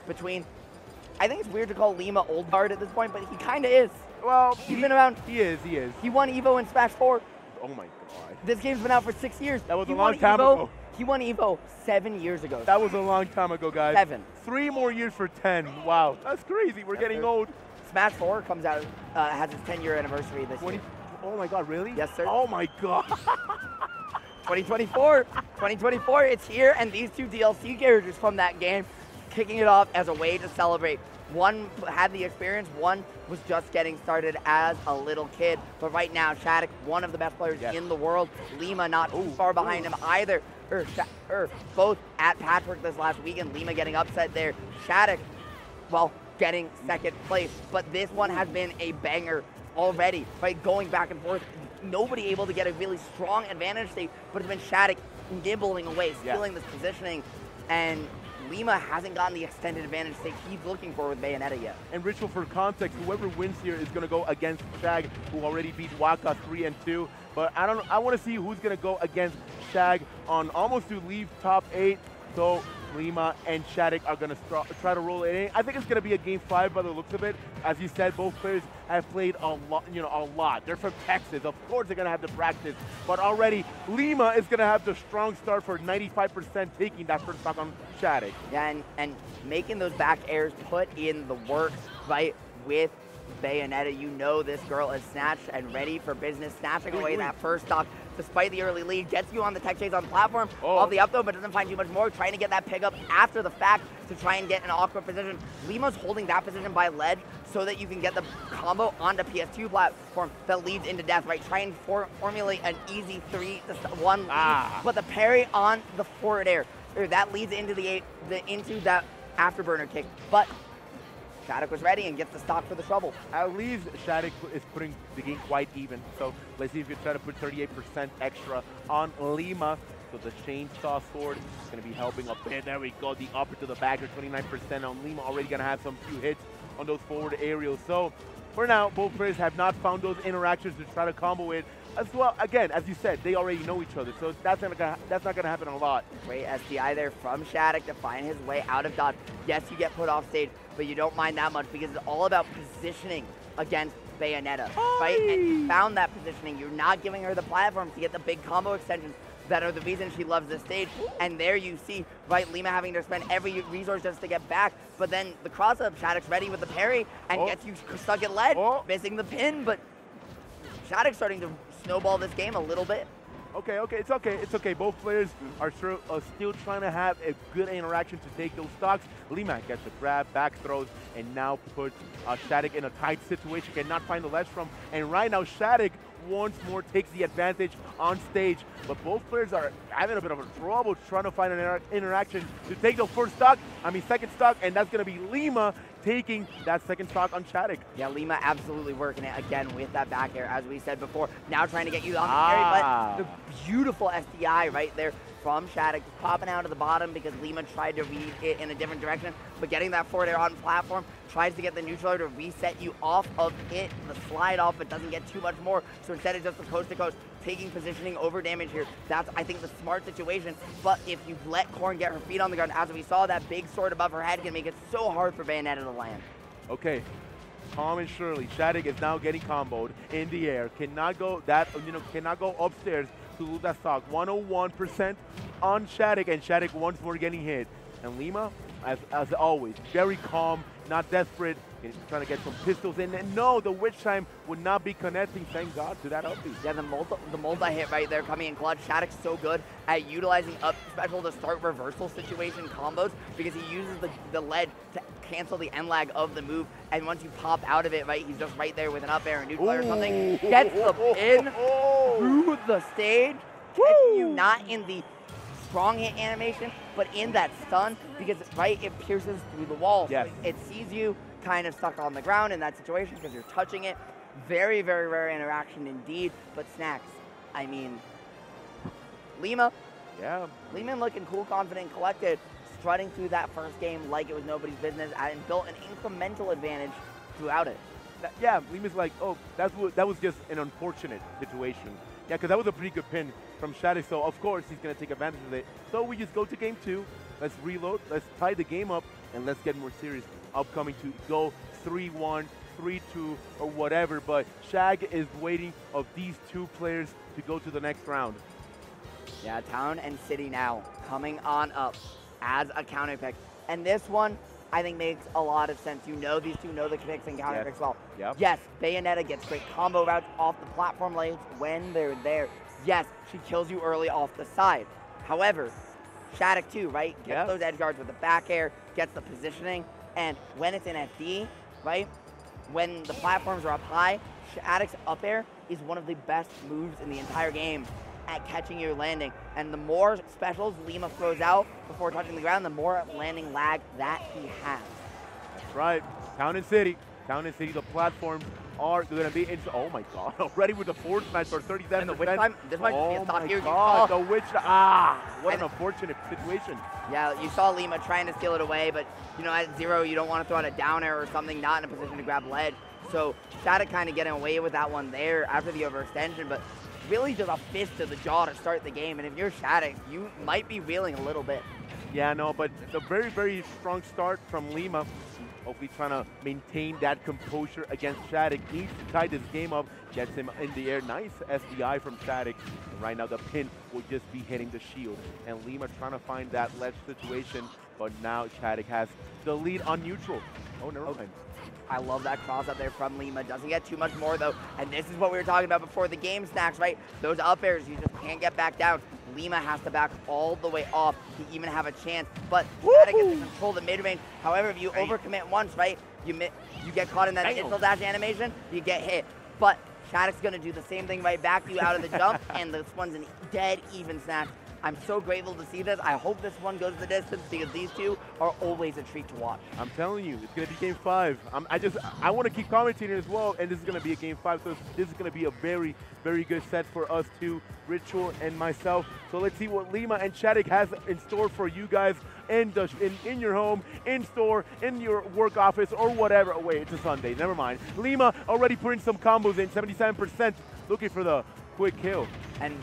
between, I think it's weird to call Lima old guard at this point, but he kind of is. Well, he's been around. He is. He won EVO in Smash 4. Oh my god. This game's been out for 6 years. That was a long time ago. He won EVO 7 years ago. That was a long time ago, guys. 7. 3 more years for 10. Wow, that's crazy. We're getting old. Smash 4 comes out, has its 10-year anniversary this year. Oh my god, really? Yes, sir. Oh my god. 2024, it's here, and these 2 DLC characters from that game kicking it off as a way to celebrate. One had the experience, one was just getting started as a little kid. But right now, SHADIC, one of the best players in the world. Lima not too far behind him either. Both at Patchwork this last weekend. Lima getting upset there. SHADIC, well, getting second place. But this one has been a banger already, right? Going back and forth. Nobody able to get a really strong advantage state, but it's been SHADIC nibbling away, stealing this positioning. And Lima hasn't gotten the extended advantage state he's looking for with Bayonetta yet. And Ritual, for context, whoever wins here is going to go against Shag, who already beat Waka 3-2. But I want to see who's going to go against Shag on almost to leave top 8. So Lima and SHADIC are going to try to roll it in. I think it's going to be a game 5 by the looks of it. As you said, both players have played a lot, a lot. They're from Texas. Of course they're going to have to practice. But already, Lima is going to have the strong start for 95% taking that first stock on SHADIC. Yeah, and making those back airs, put in the work, right, with Bayonetta. You know this girl is snatched and ready for business, snatching away that first stock. Despite the early lead, gets you on the tech chase on the platform, off the up though, but doesn't find too much more, trying to get that pick up after the fact to try and get an awkward position. Lima's holding that position by ledge so that you can get the combo onto PS2 platform that leads into death, right? Try and formulate an easy 3-1 lead, but the parry on the forward air, that leads into into that afterburner kick, but SHADIC was ready and gets the stock for the trouble. At least SHADIC is putting the game quite even. So let's see if you try to put 38% extra on Lima. So the chainsaw sword is going to be helping up there. There we go. The upper to the back, 29% on Lima. Already going to have some few hits on those forward aerials. So for now, both players have not found those interactions to try to combo it. As well, again, as you said, they already know each other, so that's not going to happen a lot. Great SDI there from SHADIC to find his way out of dodge. Yes, you get put off stage, but you don't mind that much because it's all about positioning against Bayonetta, right? And found that positioning. You're not giving her the platform to get the big combo extensions that are the reason she loves this stage. And there you see, right, Lima having to spend every resource just to get back, but then the cross-up, SHADIC's ready with the parry and gets you stuck at ledge, missing the pin, but SHADIC's starting to snowball this game a little bit. Okay, it's okay. Both players are still trying to have a good interaction to take those stocks. Lima gets the grab, back throws, and now puts SHADIC in a tight situation, cannot find the ledge from. And right now, SHADIC once more takes the advantage on stage. But both players are having a bit of a trouble trying to find an interaction to take the second stock, and that's going to be Lima taking that second stock on SHADIC. Yeah, Lima absolutely working it again with that back air, as we said before. Now trying to get you on the parry, but the beautiful SDI right there from SHADIC, popping out of the bottom because Lima tried to read it in a different direction, but getting that forward air on platform, tries to get the neutral to reset you off of it, the slide off, but doesn't get too much more, so instead it's just the coast to coast, taking positioning over damage here. That's, I think, the smart situation, but if you let Corrin get her feet on the ground, as we saw, that big sword above her head can make it so hard for Bayonetta to land. Okay. Calm and surely, SHADIC is now getting comboed in the air. Cannot go upstairs to lose that stock. 101% on SHADIC, and SHADIC once more getting hit. And Lima, as always, very calm, not desperate, trying to get some pistols in. And no, the Witch Time would not be connecting, thank God, to that up B. Yeah, the multi-hit right there coming in clutch. SHADIC's so good at utilizing up special to start reversal situation combos because he uses the ledge to cancel the end lag of the move. And once you pop out of it, right, he's just right there with an up air, a neutral or something. Gets the pin through the stage, catching you not in the strong hit animation, but in that stun because, right, it pierces through the wall. Yes. So it sees you kind of stuck on the ground in that situation because you're touching it. Very, very rare interaction indeed, but Snacks, I mean, Lima. Yeah. Lima looking cool, confident, collected, strutting through that first game like it was nobody's business and built an incremental advantage throughout it. Yeah, Lima's like, oh, that was just an unfortunate situation. Yeah, because that was a pretty good pin from SHADIC, so of course he's going to take advantage of it. So we just go to game 2. let's reload, let's tie the game up, and let's get more serious. Upcoming to go 3-1, 3-2, or whatever, but Shag is waiting of these two players to go to the next round. Yeah, Town and City now coming on up as a counter pick. And this one, I think, makes a lot of sense. You know these two know the picks and counter picks well. Yep. Yes, Bayonetta gets great combo routes off the platform lanes when they're there. Yes, she kills you early off the side. However, SHADIC too, right? Gets those edge guards with the back air, gets the positioning, and when it's in FD, right? When the platforms are up high, SHADIC's up air is one of the best moves in the entire game at catching your landing. And the more specials Lima throws out before touching the ground, the more landing lag that he has. That's right. Town and City. Town and City, the platforms are going to be in. Oh my God, already with the forward smash for 37%. And the witch time, this might be a stop here. God, the witch, what an unfortunate situation. Yeah, you saw Lima trying to steal it away, but you know, at 0, you don't want to throw out a down air or something, not in a position to grab ledge. So SHADIC kind of getting away with that one there after the overextension, but really just a fist to the jaw to start the game. And if you're SHADIC, you might be reeling a little bit. Yeah, no, but the very, very strong start from Lima. Hopefully trying to maintain that composure against SHADIC. Needs to tie this game up. Gets him in the air. Nice SDI from SHADIC. And right now the pin will just be hitting the shield. And Lima trying to find that ledge situation. But now SHADIC has the lead on neutral. Oh, never mind. I love that cross up there from Lima. Doesn't get too much more though. And this is what we were talking about before the game snacks, right? Those up airs, you just can't get back down. Lima has to back all the way off to even have a chance. But SHADIC gets to control the mid range. However, if you overcommit once, right, you get caught in that initial dash animation, you get hit. But SHADIC's gonna do the same thing right back to you out of the jump, and this one's an dead even snack. I'm so grateful to see this. I hope this one goes the distance because these two are always a treat to watch. I'm telling you, it's going to be game 5. I want to keep commentating as well, and this is going to be a game 5, so this is going to be a very, very good set for us two, Ritual and myself. So let's see what Lima and SHADIC has in store for you guys in your home, in store, in your work office, or whatever. Oh, wait, it's a Sunday. Never mind. Lima already putting some combos in, 77%, looking for the quick kill. And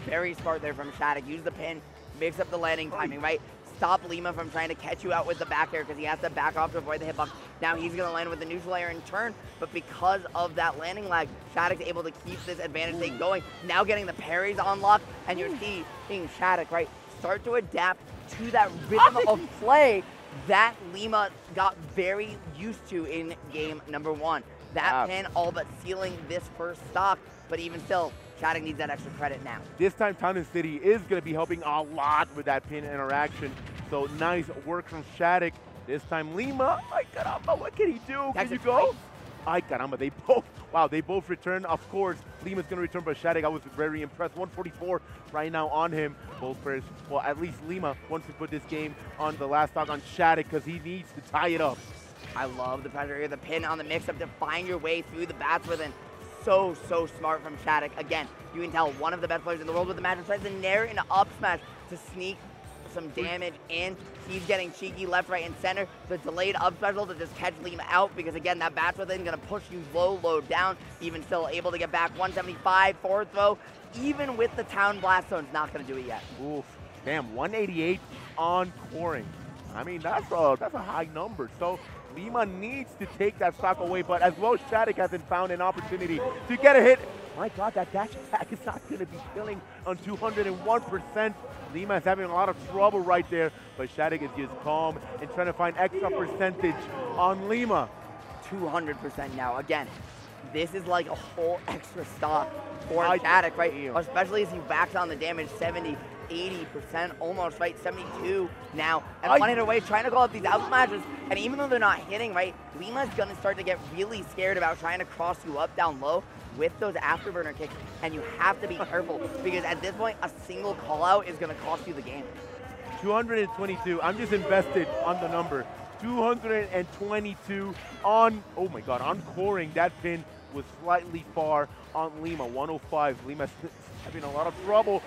very smart there from SHADIC. Use the pin, mix up the landing timing, right? Stop Lima from trying to catch you out with the back air because he has to back off to avoid the hitbox. Now he's going to land with the neutral air in turn, but because of that landing lag, SHADIC's able to keep this advantage thing going. Now getting the parries on lock, and you're seeing SHADIC, right, start to adapt to that rhythm of play that Lima got very used to in game number 1. That pin all but sealing this first stock, but even still, SHADIC needs that extra credit now. This time, Town and City is going to be helping a lot with that pin interaction. So nice work from SHADIC. This time, Lima, ay caramba, what can he do? Can you go? Ay caramba, they both return. Of course, Lima's going to return, but SHADIC, I was very impressed. 144 right now on him. Both players, well, at least Lima wants to put this game on the last stock on SHADIC because he needs to tie it up. I love the pressure here, the pin on the mix-up to find your way through the bats within. So smart from SHADIC. Again, you can tell one of the best players in the world with the magic. Tries to nair into up smash to sneak some damage in. He's getting cheeky left, right, and center. The delayed up special to just catch Lima out because, again, that bat's within going to push you low down. Even still able to get back 175 forward throw. Even with the Town Blast Zone, it's not going to do it yet. Oof. Damn, 188 on Corrin. I mean, that's a high number. So Lima needs to take that stock away, but as well, SHADIC hasn't found an opportunity to get a hit. My God, that dash attack is not going to be killing on 201%. Lima is having a lot of trouble right there, but SHADIC is just calm and trying to find extra percentage on Lima. 200% now. Again, this is like a whole extra stock for SHADIC, right? Especially as he backs on the damage 70, 80%, almost, right? 72 now. And one hit away, trying to call up these out smashes. And even though they're not hitting, right, Lima's going to start to get really scared about trying to cross you up down low with those afterburner kicks. And you have to be careful because at this point, a single call out is going to cost you the game. 222. I'm just invested on the number. 222 on, oh my God, on Corrin. That pin was slightly far on Lima. 105. Lima's having a lot of trouble.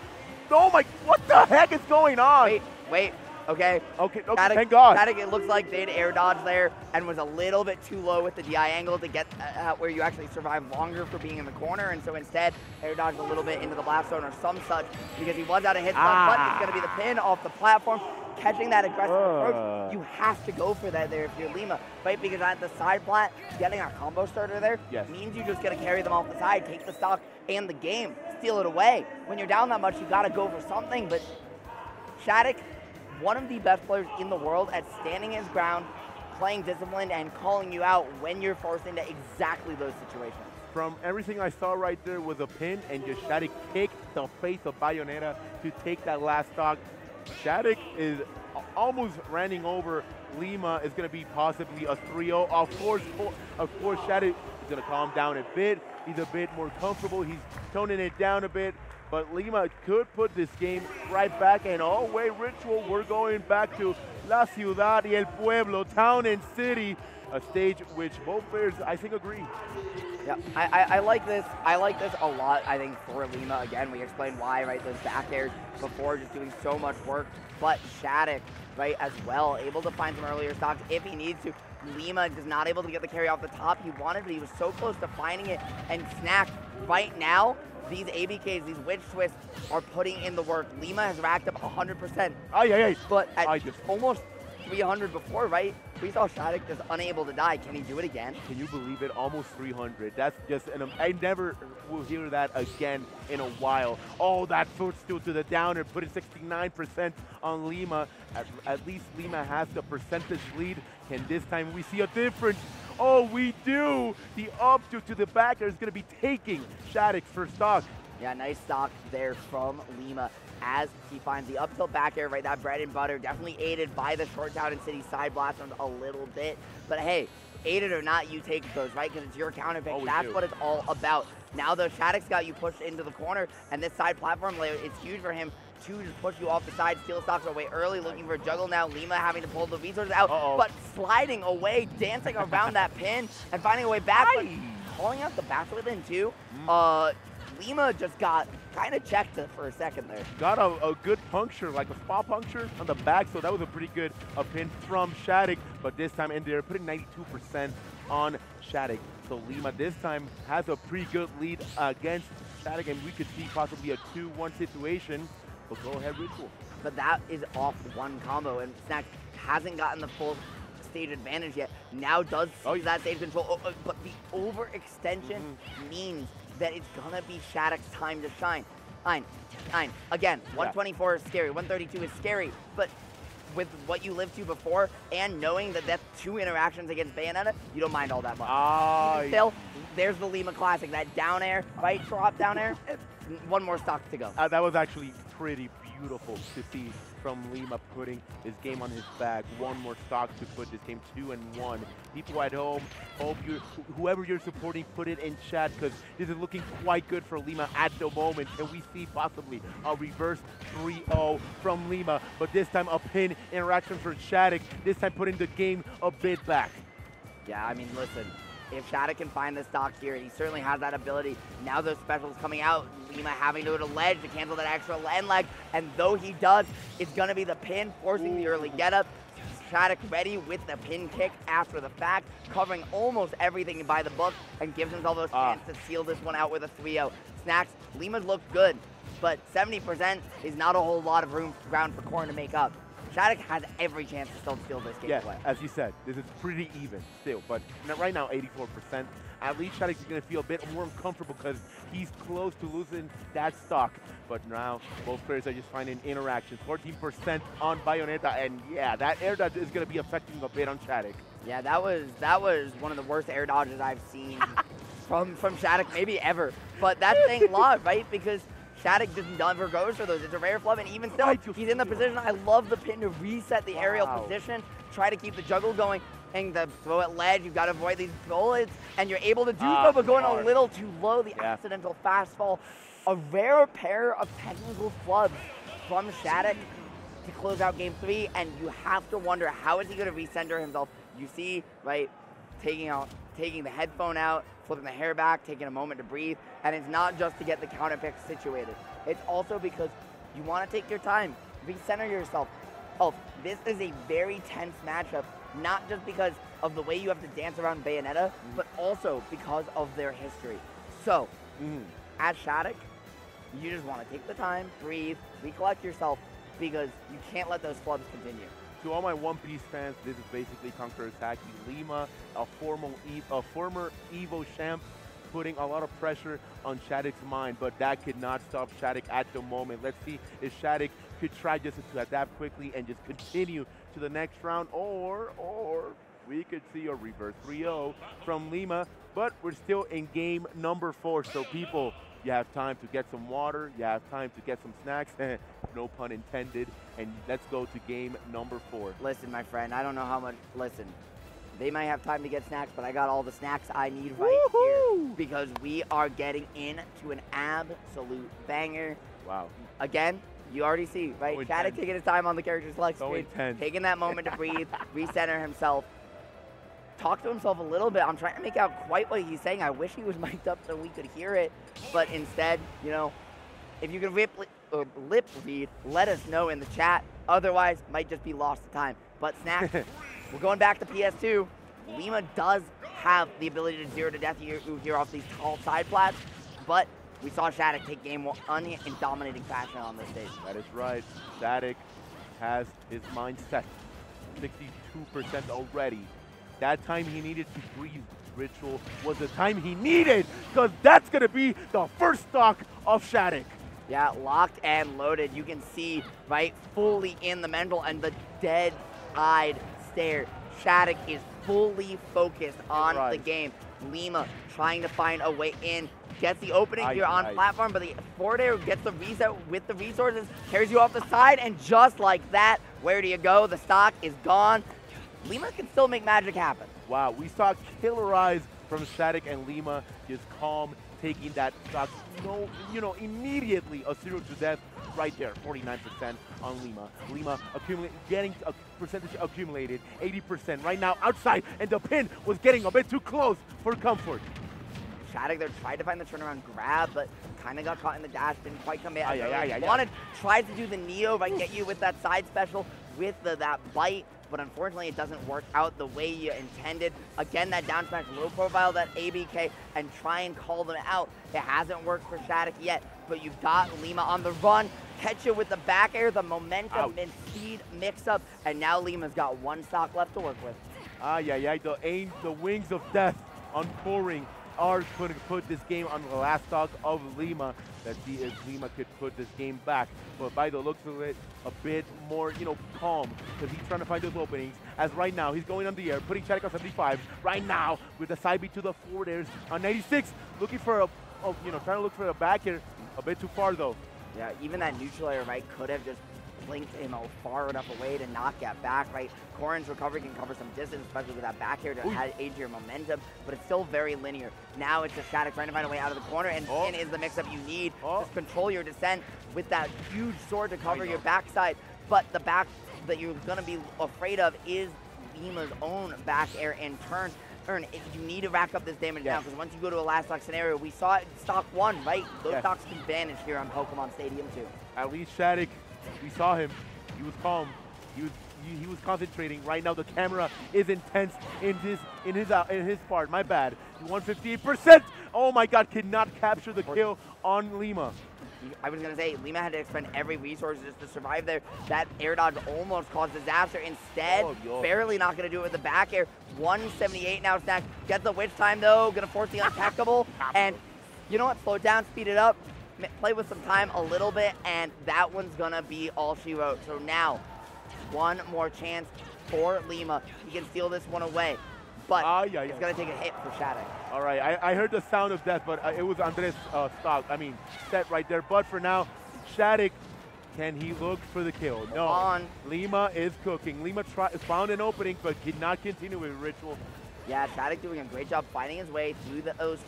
Oh my, what the heck is going on? Wait, okay. Okay, SHADIC, thank God. SHADIC, it looks like they'd air dodge there and was a little bit too low with the DI angle to get where you actually survive longer for being in the corner, and so instead air dodged a little bit into the blast zone or some such because he was out of hit spot, but it's going to be the pin off the platform. catching that aggressive approach, you have to go for that there if you're Lima, right? Because at the side plat, getting a combo starter there means you're just going to carry them off the side, take the stock and the game, steal it away. When you're down that much, you got to go for something, but SHADIC, one of the best players in the world at standing his ground, playing disciplined, and calling you out when you're forced into exactly those situations. From everything I saw right there was a pin, and just SHADIC kicked the face of Bayonetta to take that last stock. SHADIC is almost running over Lima. Is going to be possibly a 3-0. Of course, SHADIC is going to calm down a bit. He's a bit more comfortable. He's toning it down a bit. But Lima could put this game right back, and oh wait, Ritual, we're going back to La Ciudad y el Pueblo, town and city, a stage which both players, I think, agree. Yeah, I like this. I like this a lot, I think, for Lima. Again, we explained why, right? Those back airs before, just doing so much work. But SHADIC, right, as well, able to find some earlier stocks if he needs to. Lima is not able to get the carry off the top he wanted, but he was so close to finding it. And Snack, right now, these ABKs, these witch twists, are putting in the work. Lima has racked up 100%. But at almost 300 before, right? We saw SHADIC just unable to die. Can he do it again? Can you believe it? Almost 300. That's just, I never will hear that again in a while. Oh, that footstool to the downer, putting 69% on Lima. At least Lima has the percentage lead. Can this time we see a difference? Oh, we do! The up to the backer is going to be taking SHADIC's first stock. Yeah, nice stock there from Lima as he finds the up tilt back air, right? That bread and butter, definitely aided by the short town and city side blast a little bit. But hey, aided or not, you take those, right? Because it's your counter pick. That's what it's all about. Now, though, SHADIC's got you pushed into the corner, and this side platform layer, it's huge for him to just push you off the side, steal stocks away early, looking for a juggle now. Lima having to pull the resources out, but sliding away, dancing around that pin, and finding a way back. But calling out the back within, too. Lima just got kind of checked for a second there. Got a good puncture, like a spot puncture on the back, so that was a pretty good pin from SHADIC, but this time, and they're putting 92% on SHADIC. So Lima this time has a pretty good lead against SHADIC, and we could see possibly a 2-1 situation. But go ahead, Ritual. But that is off one combo, and Snack hasn't gotten the full stage advantage yet. Now does see that stage control, but the overextension means that it's gonna be SHADIC's time to shine. Again, 124 is scary, 132 is scary, but with what you lived to before and knowing that that's 2 interactions against Bayonetta, you don't mind all that much. Still, there's the Lima classic, that down air, right? Drop down air. One more stock to go. That was actually pretty beautiful to see from Lima putting his game on his back. One more stock to put this game 2-1. People at home, hope whoever you're supporting, put it in chat, because this is looking quite good for Lima at the moment. And we see possibly a reverse 3-0 from Lima, but this time a pin interaction for SHADIC, this time putting the game a bit back. Yeah, I mean, listen, if SHADIC can find the stock here, he certainly has that ability. Now those specials coming out, Lima having to go to ledge to cancel that extra end leg, and though he does, it's going to be the pin forcing the early get up. SHADIC ready with the pin kick after the fact, covering almost everything by the book, and gives himself a chance to seal this one out with a 3-0. Snacks, Lima's looked good, but 70% is not a whole lot of ground for Corrin to make up. SHADIC has every chance to still steal this game away. As you said, this is pretty even still, but right now 84%. At least SHADIC is going to feel a bit more uncomfortable because he's close to losing that stock. But now both players are just finding interactions. 14% on Bayonetta, and yeah, that air dodge is going to be affecting a bit on SHADIC. Yeah, that was one of the worst air dodges I've seen from SHADIC maybe ever. But that's saying a lot, right? Because SHADIC just never goes for those. It's a rare flub, and even still, he's in the position. I love the pin to reset the aerial position, try to keep the juggle going, and the throw at ledge. You've got to avoid these bullets, and you're able to do so, but going a little too low. The accidental fastfall. A rare pair of technical flubs from SHADIC to close out game 3, and you have to wonder, how is he going to recenter himself? You see, right, taking the headphone out, flipping the hair back, taking a moment to breathe, and it's not just to get the counter pick situated. It's also because you want to take your time, recenter yourself. Oh, this is a very tense matchup, not just because of the way you have to dance around Bayonetta, but also because of their history. So, as SHADIC, you just want to take the time, breathe, recollect yourself, because you can't let those flubs continue. To all my One Piece fans, this is basically Conqueror's Haki. Lima, a former Evo champ, putting a lot of pressure on SHADIC's mind, but that could not stop SHADIC at the moment. Let's see if SHADIC could try just to adapt quickly and just continue to the next round, or we could see a reverse 3-0 from Lima, but we're still in game number 4. So people, you have time to get some water, you have time to get some snacks, no pun intended, and let's go to game number 4. Listen, my friend, I don't know how much, listen, they might have time to get snacks, but I got all the snacks I need right here, because we are getting into an absolute banger. Wow. Again, you already see, right? SHADIC taking his time on the character select screen, taking that moment to breathe, recenter himself, talk to himself a little bit. I'm trying to make out quite what he's saying. I wish he was mic'd up so we could hear it, but instead, you know, if you can lip read, let us know in the chat. Otherwise, might just be lost to time. But snacks, we're going back to PS2. Lima does have the ability to 0 to death here off these tall side plats, but we saw SHADIC take game 1 in dominating fashion on this stage. That is right. SHADIC has his mind set. 62% already. That time he needed to breathe ritual was the time he needed, because that's going to be the first stock of SHADIC. Yeah, locked and loaded. You can see, right, fully in the mental and the dead-eyed stare. SHADIC is fully focused on the game. Lima trying to find a way in. Gets the opening here on platform, but the forward air gets the reset with the resources, carries you off the side, and just like that, where do you go? The stock is gone. Lima can still make magic happen. Wow, we saw killer eyes from SHADIC and Lima, just calm, taking that stock, immediately a 0 to death right there, 49% on Lima. Lima getting a percentage accumulated, 80% right now outside, and the pin was getting a bit too close for comfort. SHADIC there tried to find the turnaround grab, but kind of got caught in the dash, didn't quite commit. Tried to do the Neo, right, get you with that side special with that bite, but unfortunately it doesn't work out the way you intended. Again, that down smash low profile, that ABK, and try and call them out. It hasn't worked for SHADIC yet, but you've got Lima on the run, catch you with the back air, the momentum and speed mix up, and now Lima's got 1 stock left to work with. The wings of death on Corrin are going to put this game on the last stock of Lima. Let's see if Lima could put this game back. But by the looks of it, a bit more, calm, because he's trying to find those openings. As right now, he's going on the air, putting SHADIC on 75. Right now, with the side beat to the forward airs on 96, looking for trying to look for a back air, a bit too far though. Yeah, even that neutral air, right, could have just blinked him far enough away to not get back, right? Corrin's recovery can cover some distance, especially with that back air to aid your momentum, but it's still very linear. Now it's just SHADIC trying to find a way out of the corner, and spin is the mix-up you need. Just control your descent with that huge sword to cover your backside, but the back that you're going to be afraid of is Lima's own back air and turn. You need to rack up this damage now, because once you go to a last stock scenario, we saw it stock 1, right? Those stocks can vanish here on Pokemon Stadium 2. At least SHADIC, we saw him. He was calm. He was concentrating. Right now, the camera is intense in his part. My bad. He won 58%. Oh my God! Could not capture the kill on Lima. I was gonna say Lima had to expend every resource just to survive there. That air dodge almost caused disaster. Instead, barely not gonna do it with the back air. 178 now. Snack gets the witch time though. Gonna force the untackable. And you know what? Slow it down, speed it up. Play with some time a little bit, and that one's gonna be all she wrote. So now, one more chance for Lima. He can steal this one away, but it's gonna take a hit for SHADIC. All right, I heard the sound of death, but it was Andres' set right there. But for now, SHADIC, can he look for the kill? No. Lima is cooking. Lima found an opening, but did not continue with Ritual. Yeah, SHADIC doing a great job finding his way through those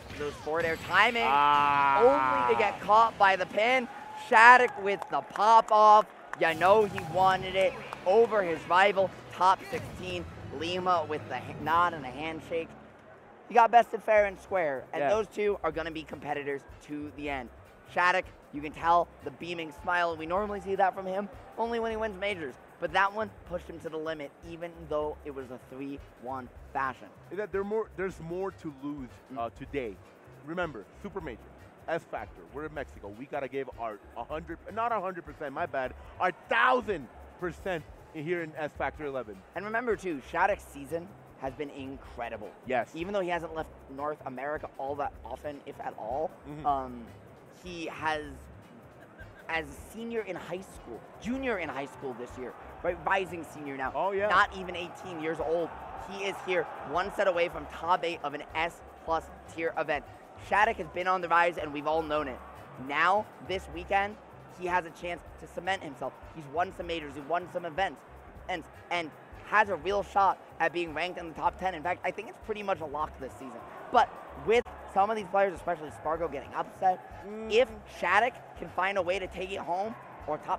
forward air timing, only to get caught by the pin. SHADIC with the pop-off. You know he wanted it over his rival, top 16. Lima with the nod and a handshake. He got bested fair and square, and those two are going to be competitors to the end. SHADIC, you can tell the beaming smile. We normally see that from him only when he wins majors. But that one pushed him to the limit, even though it was a 3-1 fashion. There's more to lose today. Remember, Super Major, S Factor, we're in Mexico. We got to give our 100, not 100%, my bad, our 1,000% here in S Factor 11. And remember too, SHADIC's season has been incredible. Yes. Even though he hasn't left North America all that often, if at all, he has, as a senior in high school, junior in high school this year, right, rising senior now. Oh yeah. Not even 18 years old. He is here, one set away from top 8 of an S+ tier event. SHADIC has been on the rise, and we've all known it. Now, this weekend, he has a chance to cement himself. He's won some majors, he's won some events, and has a real shot at being ranked in the top 10. In fact, I think it's pretty much a lock this season. But with some of these players, especially Spargo, getting upset, if SHADIC can find a way to take it home, or top